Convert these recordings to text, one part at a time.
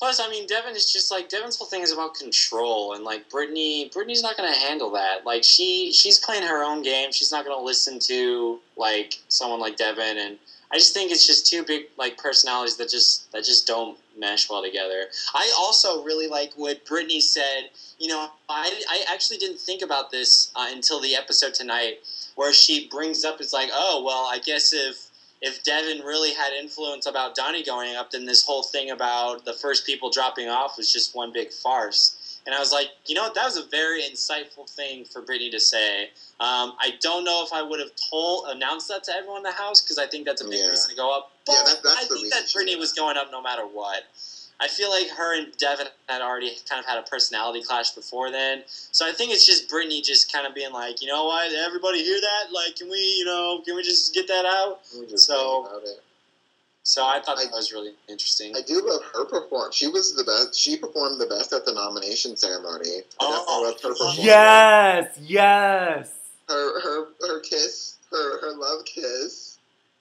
Plus, I mean, Devin is just like Devin's whole thing is about control, and like Brittany's not going to handle that. Like she's playing her own game. She's not going to listen to like someone like Devin, and I just think it's just two big like personalities that just don't mesh well together. I also really like what Brittany said. You know, I actually didn't think about this until the episode tonight, where she brings up, it's like, oh well, I guess if Devin really had influence about Donnie going up, then this whole thing about the first people dropping off was just one big farce. And I was like, you know, that was a very insightful thing for Brittany to say. I don't know if I would have announced that to everyone in the house, because I think that's a big reason to go up. But I think that Brittany was going up no matter what. I feel like her and Devin had already kind of had a personality clash before then. So I think it's just Brittany just kind of being like, you know what, everybody hear that? Like, can we just get that out? So I thought that was really interesting. I do love her performance. She was the best. She performed the best at the nomination ceremony. I loved her performance. Yes. Her kiss, her love kiss.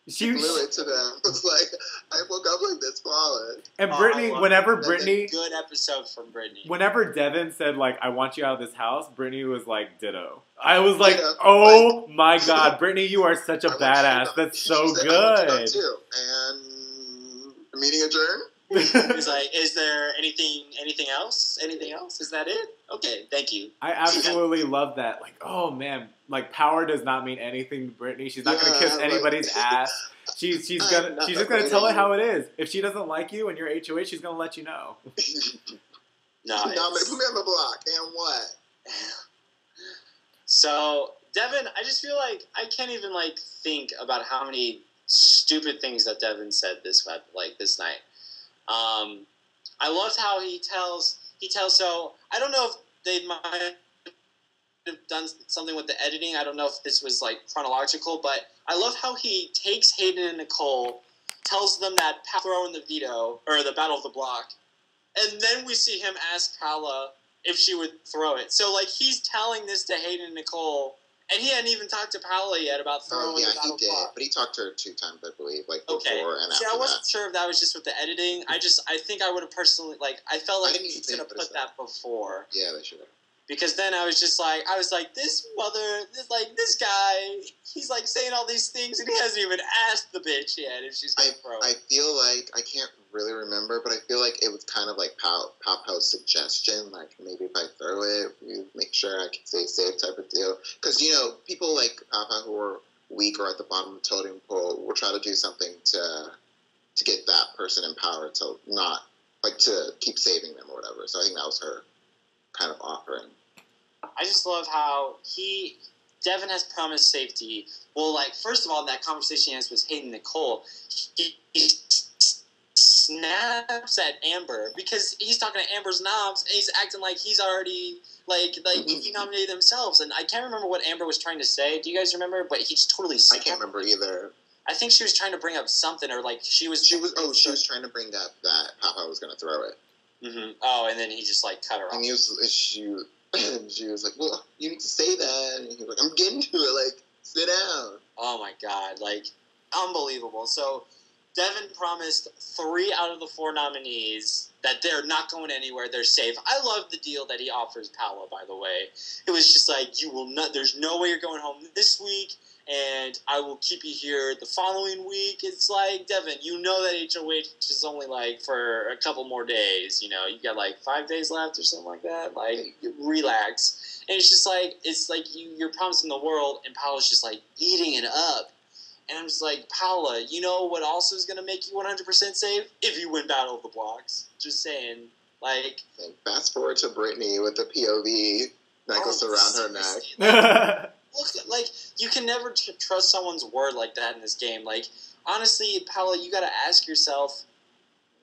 She blew it to them. It's like, I woke up like this falling. And Brittany, whenever Brittany... Good episode from Brittany. Whenever Devin said, like, I want you out of this house, Brittany was like, ditto. I was like, oh my god, Brittany, you are such a badass. That's so good. I want you too. And meeting adjourned? He's like, is there anything else? Anything else? Is that it? Okay, thank you. I absolutely love that. Like, oh man, like power does not mean anything to Brittany. She's not gonna kiss anybody's ass. She's just gonna tell it how it is. If she doesn't like you and you're HOH, she's gonna let you know. No, put me on the block. And what? So Devin, I just feel like I can't even like think about how many stupid things that Devin said this night. I loved how he tells. So I don't know if they might have done something with the editing. I don't know if this was like chronological, but I love how he takes Hayden and Nicole, tells them that throw in the veto or the battle of the block, and then we see him ask Paula if she would throw it. So like he's telling this to Hayden and Nicole. And he hadn't even talked to Paola yet about throwing the battle he did, block. But he talked to her 2 times, I believe, like before and after. I wasn't sure if that was just with the editing. I think I would have personally, like, I felt like he should have put that before. Yeah, they should have. Because then I was like, this guy, he's like saying all these things and he hasn't even asked the bitch yet if she's going to throw it. I feel like, I can't really remember, but I feel like it was kind of like Pao's suggestion, like maybe if I throw it, you make sure I can stay safe type of deal. Because, you know, people like Pao who are weak or at the bottom of the totem pole will try to do something to get that person in power to not, like, to keep saving them or whatever. So I think that was her kind of offering. I just love how Devin has promised safety. Well, like, first of all, that conversation he has with Hayden Nicole, he snaps at Amber because he's talking to Amber's knobs and he's acting like he's already, like he nominated themselves. And I can't remember what Amber was trying to say. Do you guys remember? But he totally I can't remember either. I think she was trying to bring up something, or like she was trying to bring up that Papa was going to throw it. Mm-hmm. Oh, and then he just like cut her off. And she was like, well, you need to say that. And he was like, I'm getting to it. Like, sit down. Oh, my God. Like, unbelievable. So, Devin promised 3 out of the 4 nominees that they're not going anywhere. They're safe. I love the deal that he offers Paola, by the way. It was just like, there's no way you're going home this week, and I will keep you here the following week. It's like, Devin, you know that HOH is only, like, for a couple more days. You know, you got, like, 5 days left or something like that. Like, relax. And it's just like, you're promising the world, and Paola's just, like, eating it up. And I'm just like, Paola, you know what also is going to make you 100% safe? If you win Battle of the Blocks. Just saying. Like, fast forward to Brittany with the POV necklace around her neck. Look, like, you can never trust someone's word like that in this game. Like, honestly, Paola, you got to ask yourself,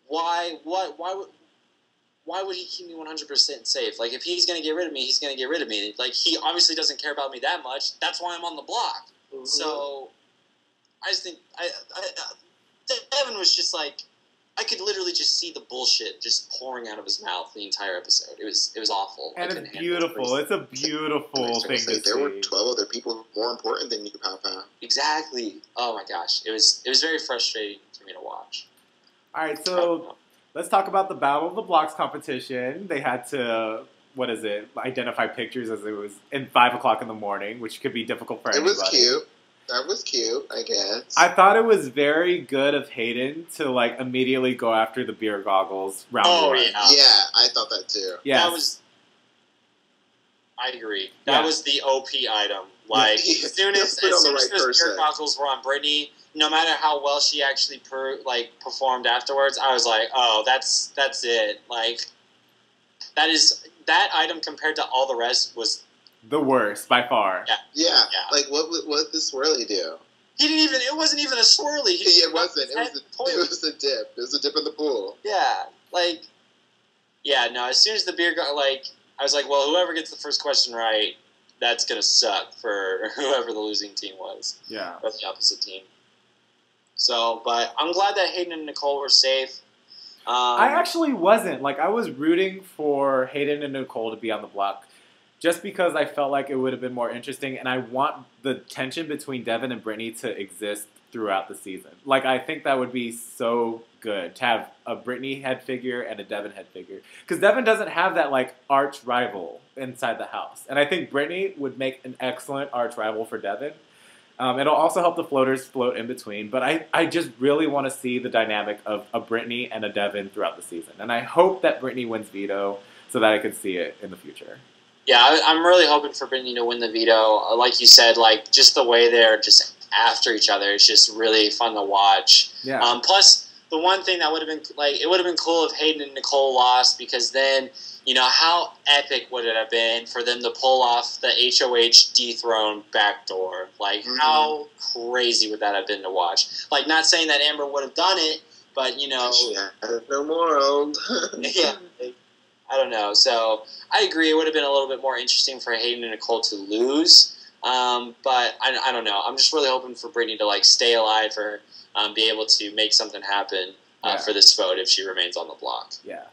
why would he keep me 100% safe? Like, if he's going to get rid of me, he's going to get rid of me. Like, he obviously doesn't care about me that much. That's why I'm on the block. Mm-hmm. So, I just think, Devin was just like, I could literally just see the bullshit just pouring out of his mouth the entire episode. It was awful. And it's beautiful. It's a beautiful thing to see. There were 12 other people more important than you, Pao. Exactly. Oh my gosh. It was very frustrating for me to watch. Alright, so let's talk about the Battle of the Blocks competition. They had to, identify pictures as it was in 5 o'clock in the morning, which could be difficult for anybody. It was cute. That was cute, I guess. I thought it was very good of Hayden to like immediately go after the beer goggles round one. Yeah, I thought that too. Yeah, that was. I agree. That was the OP item. Like as soon as those beer goggles were on Brittany, no matter how well she actually performed afterwards, I was like, oh, that's it. Like that item compared to all the rest was. The worst, by far. Yeah. Like, what did the swirly do? He didn't even... It wasn't even a swirly. It wasn't. It was a dip. It was a dip in the pool. Yeah. Like... Yeah, no, as soon as the beer got... Like, I was like, well, whoever gets the first question right, that's going to suck for whoever the losing team was. Yeah. Or the opposite team. So, but I'm glad that Hayden and Nicole were safe. I actually wasn't. Like, I was rooting for Hayden and Nicole to be on the block. Just because I felt like it would have been more interesting, and I want the tension between Devin and Brittany to exist throughout the season. Like, I think that would be so good to have a Brittany head figure and a Devin head figure. Because Devin doesn't have that, like, arch rival inside the house. And I think Brittany would make an excellent arch rival for Devin. It'll also help the floaters float in between. But I just really want to see the dynamic of a Brittany and a Devin throughout the season. And I hope that Brittany wins veto so that I can see it in the future. Yeah, I'm really hoping for Brittany to win the veto. Like you said, like just the way they're just after each other is just really fun to watch. Yeah. Plus, the one thing that would have been like it would have been cool if Hayden and Nicole lost because then how epic would it have been for them to pull off the HOH dethrone backdoor? Like how crazy would that have been to watch? Like not saying that Amber would have done it, but no more. Yeah. I don't know. So I agree. It would have been a little bit more interesting for Hayden and Nicole to lose. But I don't know. I'm just really hoping for Brittany to like stay alive or be able to make something happen for this vote if she remains on the block. Yeah.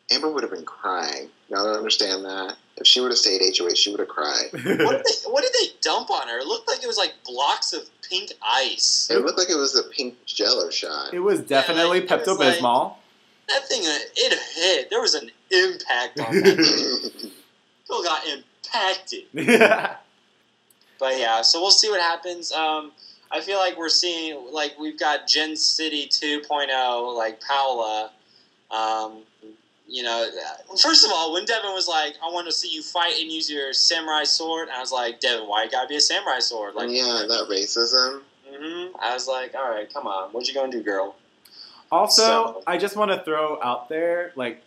Amber would have been crying. Y'all don't understand that. If she would have stayed HOH, she would have cried. What did they dump on her? It looked like it was like blocks of pink ice. It looked like it was a pink Jello shot. It was definitely Pepto-Bismol. That thing, it hit. There was an impact on that thing. People got impacted. Yeah. But yeah, so we'll see what happens. I feel like we're seeing, like, we've got Gen City 2.0, like Paola. First of all, when Devin was like, I want to see you fight and use your samurai sword, I was like, Devin, why you gotta be a samurai sword? Like, yeah, that racism. I was like, all right, come on. What you gonna do, girl? Also, I just want to throw out there, like,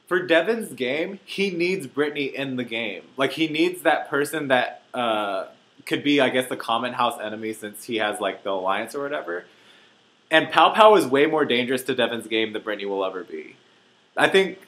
for Devin's game, he needs Brittany in the game. Like, he needs that person that could be, I guess, the common house enemy since he has, like, the alliance or whatever. And Pow Pow is way more dangerous to Devin's game than Brittany will ever be. I think,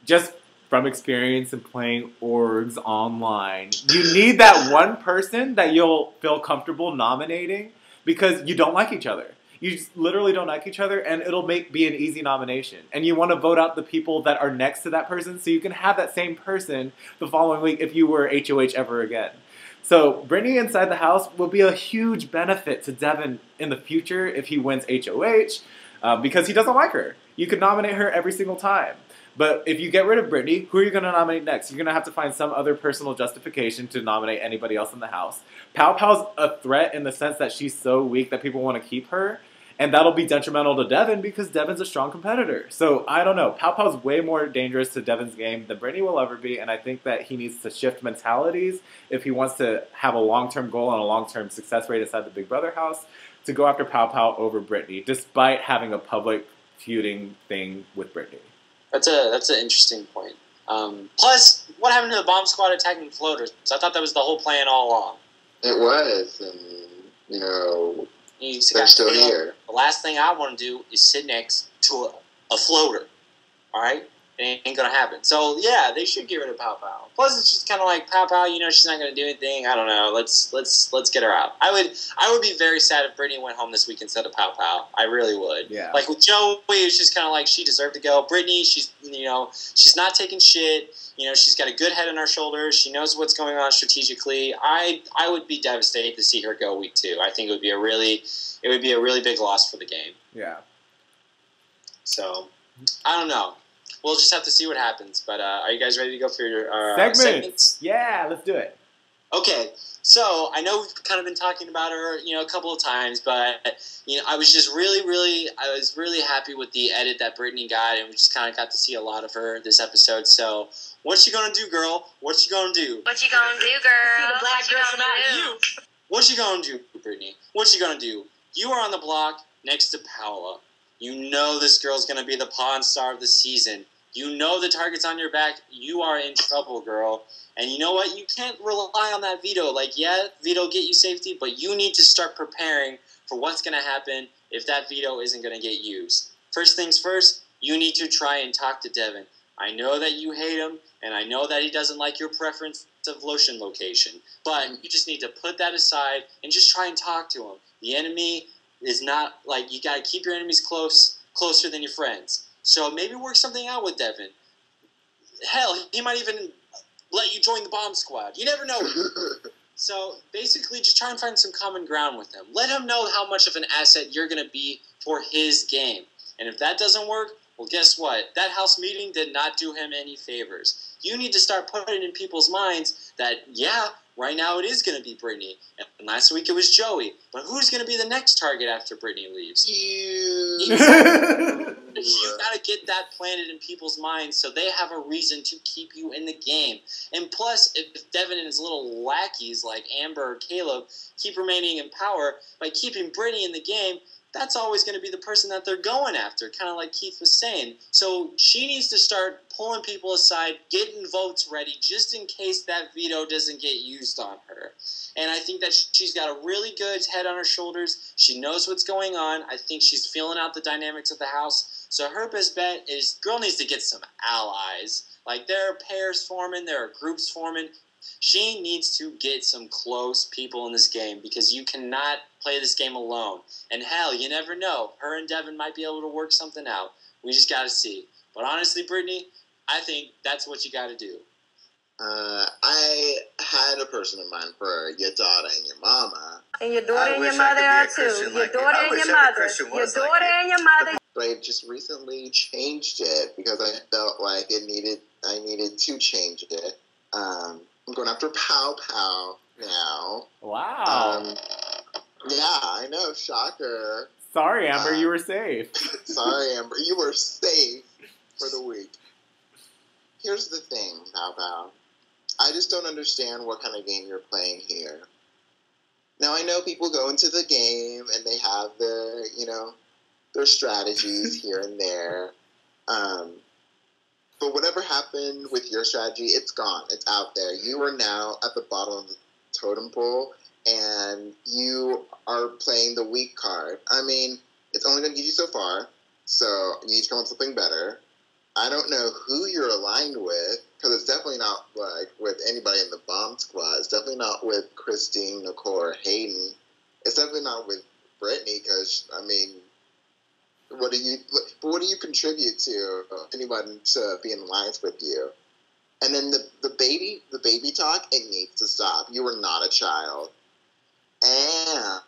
just from experience and playing orgs online, you need that one person that you'll feel comfortable nominating because you don't like each other. You just literally don't like each other, and it'll be an easy nomination. And you want to vote out the people that are next to that person so you can have that same person the following week if you were HOH ever again. So Brittany inside the house will be a huge benefit to Devin in the future if he wins HOH because he doesn't like her. You could nominate her every single time. But if you get rid of Brittany, who are you going to nominate next? You're going to have to find some other personal justification to nominate anybody else in the house. Pow Pow's a threat in the sense that she's so weak that people want to keep her. And that'll be detrimental to Devin because Devin's a strong competitor. So, I don't know. Pow Pow's way more dangerous to Devin's game than Brittany will ever be. And I think that he needs to shift mentalities if he wants to have a long-term goal and a long-term success rate inside the Big Brother house to go after Pow Pow over Brittany, despite having a public feuding thing with Brittany. That's an interesting point. Plus, what happened to the bomb squad attacking floaters? I thought that was the whole plan all along. It was, and they're still here. The last thing I want to do is sit next to a floater. All right, it ain't gonna happen. So yeah, they should get rid of Pow Pow. Plus, it's just kind of like Pow Pow. She's not gonna do anything. I don't know. Let's get her out. I would be very sad if Brittany went home this week instead of Pow Pow. I really would. Yeah. Like with Joey, it's just kind of like she deserved to go. Brittany, she's not taking shit. She's got a good head on her shoulders. She knows what's going on strategically. I would be devastated to see her go week 2. I think it would be a really big loss for the game. Yeah. So, I don't know. We'll just have to see what happens. But are you guys ready to go for your segments? Yeah, let's do it. Okay, so I know we've kind of been talking about her, a couple of times, but I was just really happy with the edit that Brittany got, and we just kind of got to see a lot of her this episode. So, what you gonna do, girl? What you gonna do? What you gonna do, girl? See the black girl about you. What you gonna do, Brittany? What you gonna do? You are on the block next to Paola. You know this girl's gonna be the pawn star of the season. You know the target's on your back. You are in trouble, girl. And you know what? You can't rely on that veto. Veto get you safety, but you need to start preparing for what's going to happen if that veto isn't going to get used. First things first, you need to try and talk to Devin. I know that you hate him, and I know that he doesn't like your preference of lotion location, but you just need to put that aside and just try and talk to him. The enemy is not, you got to keep your enemies closer than your friends. So maybe work something out with Devin. Hell, he might even let you join the bomb squad. You never know. So basically, just try and find some common ground with him. Let him know how much of an asset you're going to be for his game. And if that doesn't work, well, guess what? That house meeting did not do him any favors. You need to start putting it in people's minds that, right now it is going to be Brittany. And last week it was Joey. But who's going to be the next target after Brittany leaves? You. You got to get that planted in people's minds so they have a reason to keep you in the game. And plus, if Devin and his little lackeys like Amber or Caleb keep remaining in power by keeping Brittany in the game, that's always going to be the person that they're going after, kind of like Keith was saying. So she needs to start pulling people aside, getting votes ready, just in case that veto doesn't get used on her. And I think that she's got a really good head on her shoulders. She knows what's going on. I think she's feeling out the dynamics of the house. So her best bet is girl needs to get some allies. There are pairs forming, there are groups forming. She needs to get some close people in this game because you cannot play this game alone. And hell, you never know. Her and Devin might be able to work something out. We just got to see. But honestly, Brittany, I think that's what you got to do. I had a person in mind for your daughter and your mama. And your daughter and your mother are too. Your daughter and your mother. Your daughter and your mother. But I just recently changed it because I felt like I needed to change it. I'm going after Pow Pow now. Wow. Yeah, I know. Shocker. Sorry, Amber, you were safe. Sorry, Amber, you were safe for the week. Here's the thing, Pow Pow. I just don't understand what kind of game you're playing here. Now, I know people go into the game and they have their, their strategies here and there. But whatever happened with your strategy, it's gone. It's out there. You are now at the bottom of the totem pole, and you are playing the weak card. I mean, it's only going to get you so far, so you need to come up with something better. I don't know who you're aligned with, because it's definitely not, with anybody in the bomb squad. It's definitely not with Christine, Nicole, or Hayden. It's definitely not with Brittany, because, what do you contribute to anyone to be in alliance with you? And then the baby talk, it needs to stop. You are not a child. And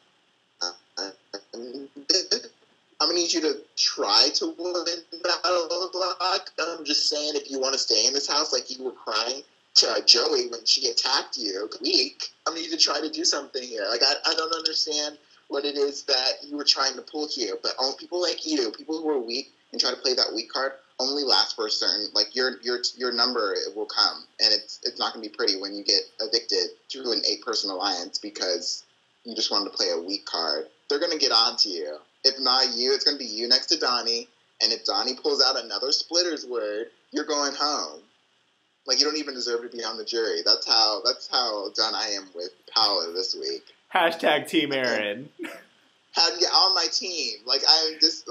I'm gonna need you to try to win Battle of the Block. I'm just saying, if you want to stay in this house, like you were crying to Joey when she attacked you, weak. I'm gonna need you to try to do something here. I don't understand what it is that you were trying to pull here, but all people like you, people who are weak and try to play that weak card, only last for a certain, your number will come, and it's not going to be pretty when you get evicted through an 8-person alliance because you just wanted to play a weak card. They're going to get on to you. If not you, it's going to be you next to Donnie, and if Donnie pulls out another splitter's word, you're going home. You don't even deserve to be on the jury. That's how done I am with Paola this week. Hashtag Team Aaron. On my team. I'm just,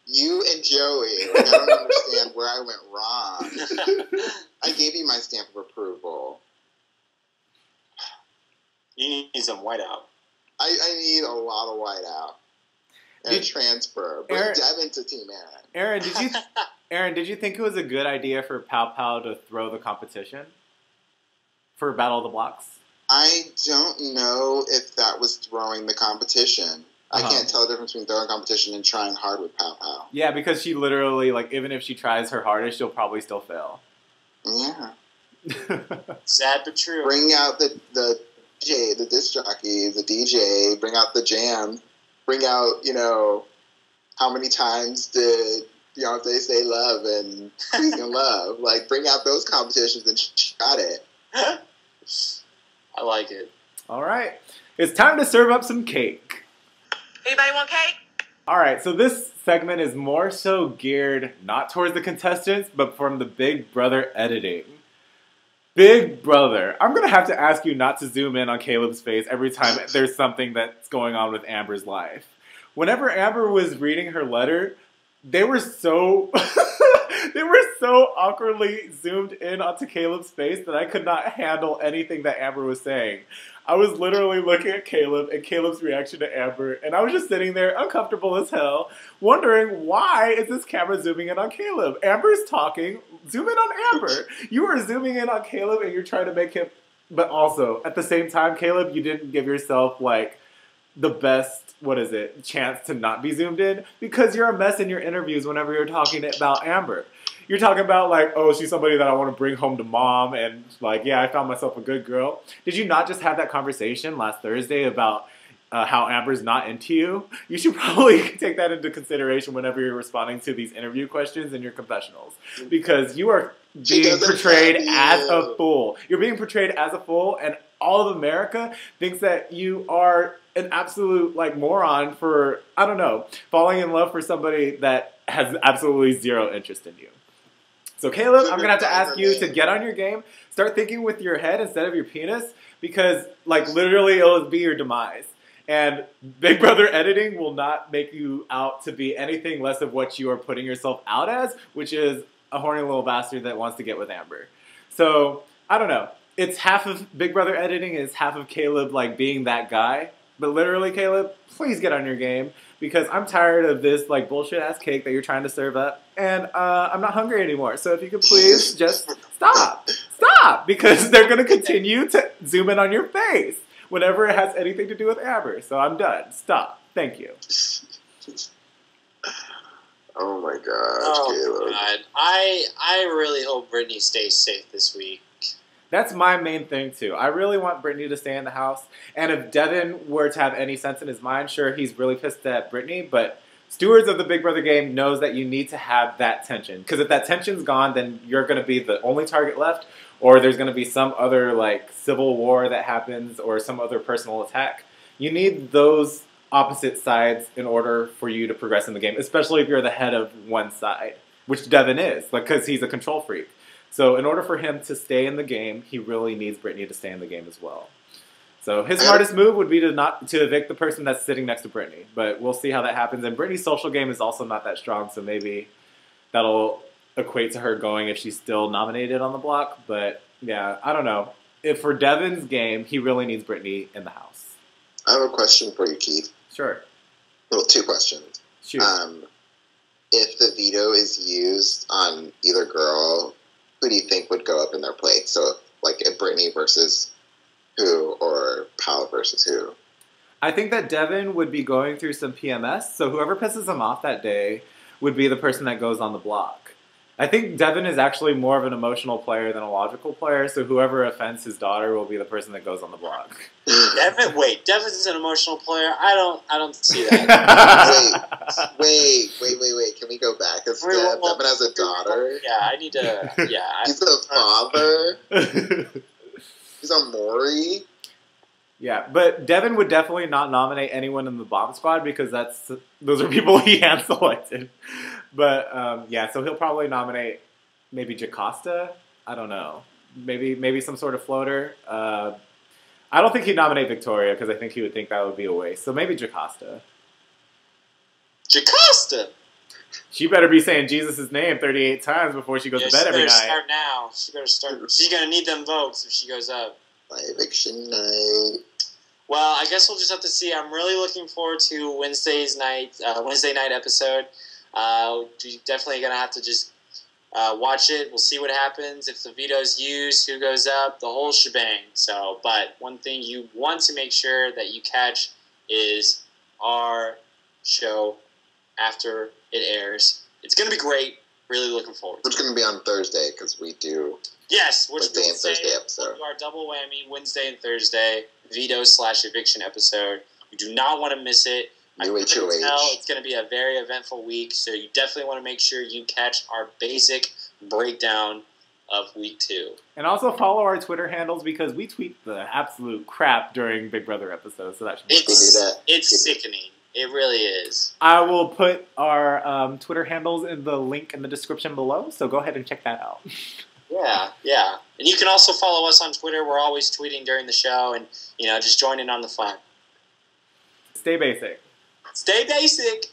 you and Joey. I don't understand where I went wrong. I gave you my stamp of approval. You need some whiteout. I need a lot of whiteout. And a transfer. Bring Devin to Team Aaron. Aaron, did you think it was a good idea for Pow Pow to throw the competition for Battle of the Blocks? I don't know if that was throwing the competition. I can't tell the difference between throwing competition and trying hard with Pow Pow. Yeah, because she literally, like, even if she tries her hardest, she'll probably still fail. Yeah. Sad but true. Bring out the disc jockey, the DJ, bring out the jam, bring out, you know, how many times did Beyonce say love and freaking love? Like, bring out those competitions and she got it. I like it. All right. It's time to serve up some cake. Anybody want cake? All right, so this segment is more so geared not towards the contestants, but from the Big Brother editing. Big Brother, I'm going to have to ask you not to zoom in on Caleb's face every time there's something that's going on with Amber's life. Whenever Amber was reading her letter, they were so awkwardly zoomed in onto Caleb's face that I could not handle anything that Amber was saying. I was literally looking at Caleb and Caleb's reaction to Amber, and I was just sitting there uncomfortable as hell, wondering, why is this camera zooming in on Caleb? Amber's talking, zoom in on Amber. You are zooming in on Caleb and you're trying to make him, but also, at the same time, Caleb, you didn't give yourself, like, the best, chance to not be zoomed in, because you're a mess in your interviews whenever you're talking about Amber. You're talking about, like, oh, she's somebody that I want to bring home to mom, and, like, yeah, I found myself a good girl. Did you not just have that conversation last Thursday about how Amber's not into you? You should probably take that into consideration whenever you're responding to these interview questions in your confessionals, because you are being portrayed as a fool. You're being portrayed as a fool, and all of America thinks that you are an absolute, like, moron for, I don't know, falling in love for somebody that has absolutely zero interest in you. So, Caleb, I'm going to have to ask you to get on your game. Start thinking with your head instead of your penis, because, like, literally it'll be your demise. And Big Brother editing will not make you out to be anything less of what you are putting yourself out as, which is a horny little bastard that wants to get with Amber. So, I don't know. It's half of Big Brother editing is half of Caleb, like, being that guy. But literally, Caleb, please get on your game, because I'm tired of this, like, bullshit-ass cake that you're trying to serve up, and I'm not hungry anymore. So if you could please just stop. Stop! Because they're going to continue to zoom in on your face whenever it has anything to do with Amber. So I'm done. Stop. Thank you. Oh, my God, Oh, Caleb. God. I really hope Brittany stays safe this week. That's my main thing, too. I really want Brittany to stay in the house. And if Devin were to have any sense in his mind, sure, he's really pissed at Brittany. But stewards of the Big Brother game knows that you need to have that tension. Because if that tension's gone, then you're going to be the only target left. Or there's going to be some other, like, civil war that happens or some other personal attack. You need those opposite sides in order for you to progress in the game. Especially if you're the head of one side. Which Devin is. Because he's a control freak. So in order for him to stay in the game, he really needs Brittany to stay in the game as well. So his smartest move would be to evict the person that's sitting next to Brittany. But we'll see how that happens. And Brittany's social game is also not that strong, so maybe that'll equate to her going if she's still nominated on the block. But yeah, I don't know. If for Devin's game, he really needs Brittany in the house. I have a question for you, Keith. Sure. Well, two questions. Shoot. If the veto is used on either girl, who do you think would go up in their place? So, like, if Brittany versus who, or Pal versus who? I think that Devin would be going through some PMS, so whoever pisses him off that day would be the person that goes on the block. I think Devin is actually more of an emotional player than a logical player, so whoever offends his daughter will be the person that goes on the block. Devin's an emotional player? I don't see that. wait. Can we go back a step? Devin has a daughter? Yeah, I need to, yeah. He's a father? He's a Maury? Yeah, but Devin would definitely not nominate anyone in the bomb squad because those are people he hand selected. But yeah, so he'll probably nominate maybe Jocasta. I don't know. Maybe some sort of floater. I don't think he'd nominate Victoria because I think he would think that would be a waste. So maybe Jocasta. Jocasta! She better be saying Jesus' name 38 times before she goes to bed every night. She better start now. She better start. She's going to need them votes if she goes up. My eviction night. Well, I guess we'll just have to see. I'm really looking forward to Wednesday night episode. We're definitely going to have to just watch it. We'll see what happens. If the veto's used, who goes up, the whole shebang. So, but one thing you want to make sure that you catch is our show after it airs. It's going to be great. Really looking forward to it. It's going to be on Thursday because we do Wednesday and Thursday episode. We'll do our double whammy, Wednesday and Thursday, veto/eviction episode. You do not want to miss it. New HOH. It's going to be a very eventful week, so you definitely want to make sure you catch our basic breakdown of week 2. And also follow our Twitter handles because we tweet the absolute crap during Big Brother episodes, so that should be fun. It's sickening. It really is. I will put our Twitter handles in the link in the description below, so go ahead and check that out. Yeah. And you can also follow us on Twitter. We're always tweeting during the show and, just join in on the fun. Stay basic. Stay basic.